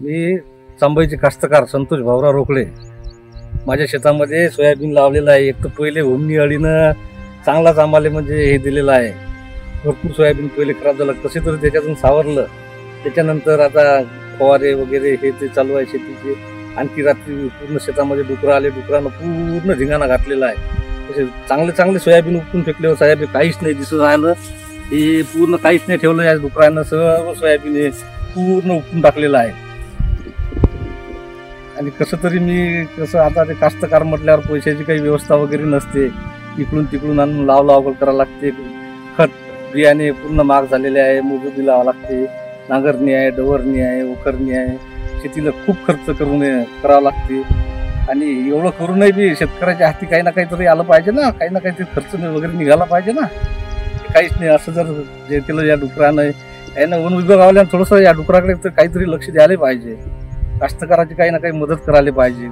मी चांबईचे कास्तकार संतोष भाऊराव रोकडे. माझ्या शेतामध्ये सोयाबीन लावलेलं आहे. एक तर पहिले होमनी अळीनं चांगलाच आम्हाला म्हणजे हे दिलेलं आहे. भरपूर सोयाबीन पहिले खराब झालं, कसे तरी त्याच्यातून सावरलं. त्याच्यानंतर आता फवारे वगैरे हे ते चालू आहे शेतीचे. आणखी रात्री पूर्ण शेतामध्ये डुकरं आले, डुकरानं पूर्ण धिंगाणा घातलेला आहे. तसे चांगले चांगले सोयाबीन उपटून फेकले साहेब, काहीच नाही दिसत राहिलं. हे पूर्ण काहीच नाही ठेवलं या डुकरानं, सर्व सोयाबीन हे पूर्ण उपटून टाकलेलं आहे. आणि कसं तरी मी आता ते कास्तकार म्हटल्यावर पैशाची काही व्यवस्था वगैरे नसते. इकडून तिकडून आणून लाव करावं लागते. खत बियाणे पूर्ण महाग झालेले आहे, मजुरी लावावं लागते. नांगरणी आहे, डवरणी आहे, उखरणी आहे. शेतीला खूप खर्च करावं लागते. आणि एवढं करूनही बी शेतकऱ्याच्या हाती काही ना काहीतरी आलं पाहिजे ना, काही ना काहीतरी खर्च वगैरे निघाला पाहिजे ना. काहीच नाही. असं जर जे केलं या डुकरानं, यानं वन विभागावाल्यानं थोडंसं या डुकराकडे तर काहीतरी लक्ष द्यायला पाहिजे. कास्तकाराची काही ना काही मदत करायला पाहिजे.